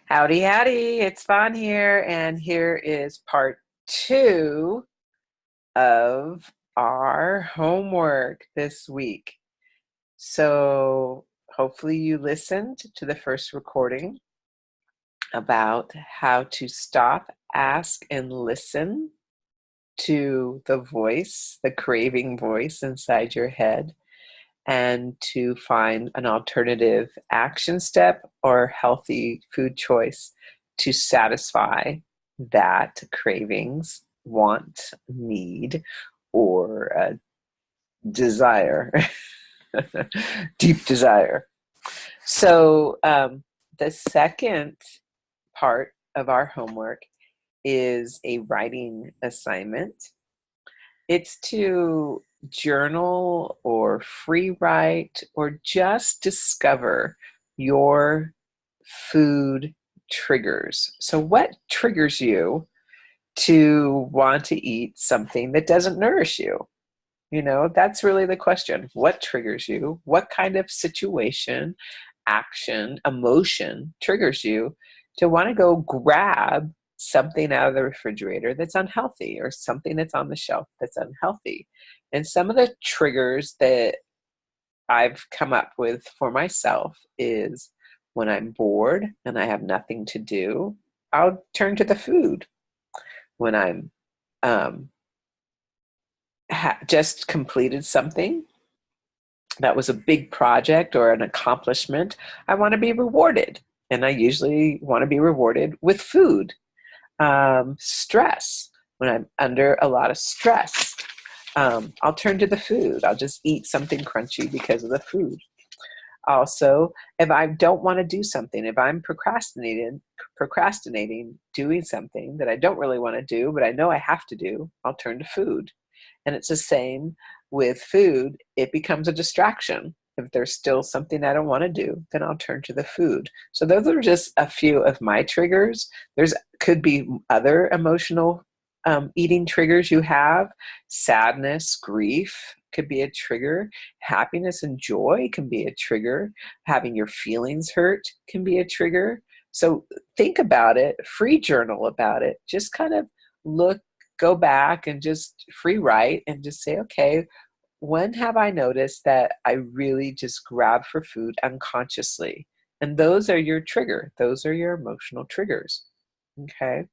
Howdy, howdy. It's Fawn here, and here is part two of our homework this week. So, hopefully, you listened to the first recording about how to stop, ask, and listen to the voice, the craving voice inside your head, and to find an alternative action step or healthy food choice to satisfy that cravings, want, need, or desire, deep desire. So, the second part of our homework is a writing assignment. It's to journal or free write or just discover your food triggers. So, what triggers you to want to eat something that doesn't nourish you? You know, that's really the question. What triggers you? What kind of situation, action, emotion triggers you to want to go grab something out of the refrigerator that's unhealthy or something that's on the shelf that's unhealthy? And some of the triggers that I've come up with for myself is when I'm bored and I have nothing to do, I'll turn to the food. When I'm um, just completed something that was a big project or an accomplishment, I want to be rewarded. And I usually want to be rewarded with food. Stress. When I'm under a lot of stress, I'll turn to the food. I'll just eat something crunchy because of the food. Also, if I don't want to do something, if I'm procrastinating doing something that I don't really want to do, but I know I have to do, I'll turn to food. And it's the same with food. It becomes a distraction. If there's still something I don't want to do, then I'll turn to the food. So those are just a few of my triggers. There's could be other emotional eating triggers you have. Sadness, grief could be a trigger. Happiness and joy can be a trigger. Having your feelings hurt can be a trigger. So think about it, free journal about it. Just kind of go back and just free write and just say, okay, when have I noticed that I really just grab for food unconsciously? And those are your trigger. Those are your emotional triggers. Okay.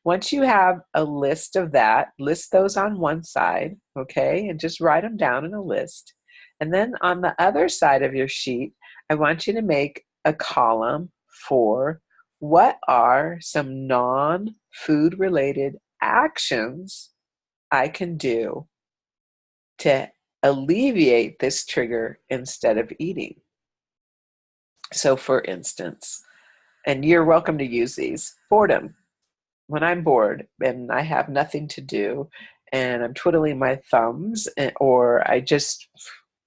Once you have a list of that, list those on one side, okay, and just write them down in a list. And then on the other side of your sheet, I want you to make a column for what are some non-food related actions I can do to alleviate this trigger instead of eating. So, for instance, and you're welcome to use these, boredom. When I'm bored and I have nothing to do and I'm twiddling my thumbs or I just,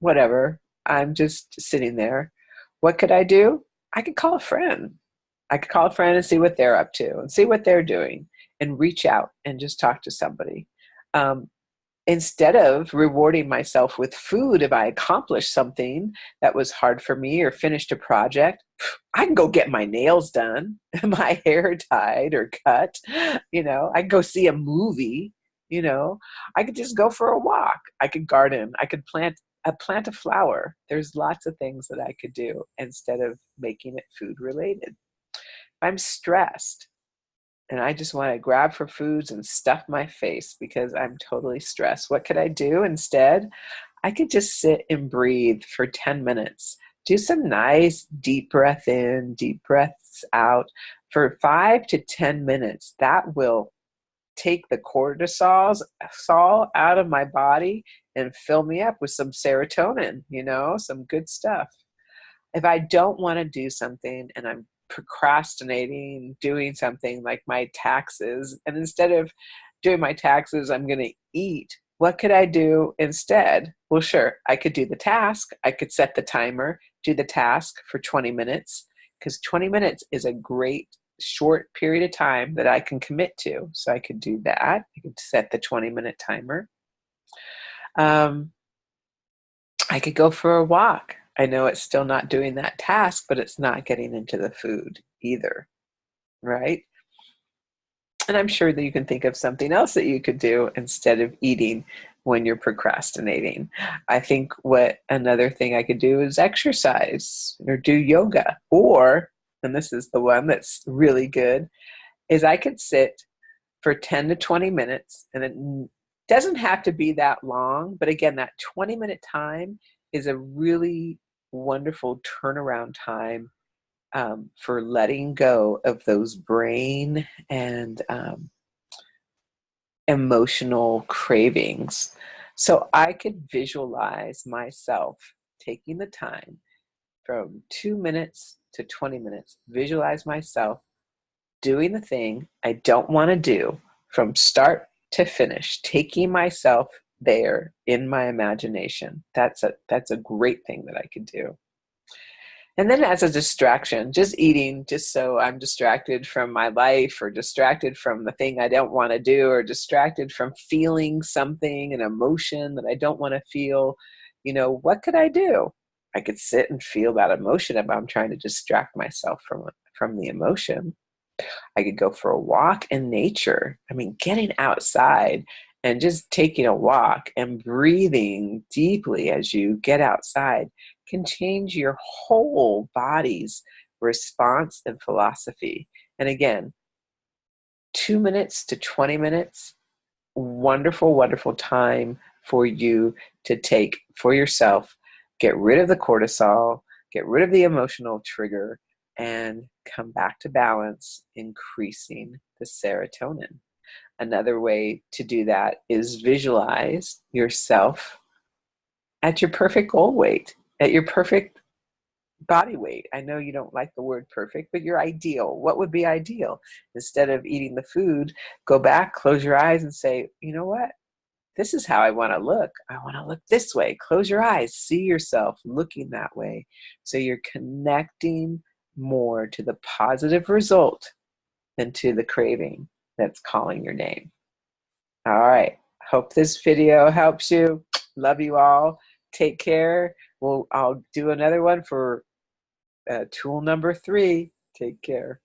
whatever, I'm just sitting there, what could I do? I could call a friend. I could call a friend and see what they're up to and see what they're doing and reach out and just talk to somebody. Um, Instead of rewarding myself with food if I accomplished something that was hard for me or finished a project, I can go get my nails done, my hair tied or cut, I can go see a movie, I could just go for a walk. I could garden. I could plant a flower. There's lots of things that I could do instead of making it food related. If I'm stressed, and I just want to grab for foods and stuff my face because I'm totally stressed. What could I do instead? I could just sit and breathe for 10 minutes. Do some nice deep breath in, deep breaths out for 5 to 10 minutes. That will take the cortisol out of my body and fill me up with some serotonin, some good stuff. If I don't want to do something and I'm procrastinating doing something like my taxes, and instead of doing my taxes, I'm going to eat, what could I do instead? Well, sure, I could do the task. I could set the timer, do the task for 20 minutes, because 20 minutes is a great short period of time that I can commit to. So I could do that. I could set the 20-minute timer. I could go for a walk. I know it's still not doing that task, but it's not getting into the food either. right? And I'm sure that you can think of something else that you could do instead of eating when you're procrastinating. I think what another thing I could do is exercise or do yoga. Or, and this is the one that's really good, is I could sit for 10 to 20 minutes, and it doesn't have to be that long, but again, that 20-minute time is a really wonderful turnaround time for letting go of those brain and emotional cravings. So I could visualize myself taking the time from 2 minutes to 20 minutes, visualize myself doing the thing I don't want to do from start to finish, taking myself there in my imagination. That's a great thing that I could do. And then as a distraction, just eating, just so I'm distracted from my life or distracted from the thing I don't want to do or distracted from feeling something, an emotion that I don't want to feel. What could I do? I could sit and feel that emotion if I'm trying to distract myself from the emotion. I could go for a walk in nature. I mean, getting outside and just taking a walk and breathing deeply as you get outside can change your whole body's response and philosophy. And again, 2 minutes to 20 minutes, wonderful, wonderful time for you to take for yourself. Get rid of the cortisol, get rid of the emotional trigger, and come back to balance, increasing the serotonin. Another way to do that is visualize yourself at your perfect goal weight, at your perfect body weight. I know you don't like the word perfect, but your ideal. What would be ideal? Instead of eating the food, go back, close your eyes, and say, you know what? This is how I want to look. I want to look this way. Close your eyes. See yourself looking that way. So you're connecting more to the positive result than to the craving that's calling your name. All right. Hope this video helps you. Love you all. Take care. I'll do another one for tool number 3. Take care.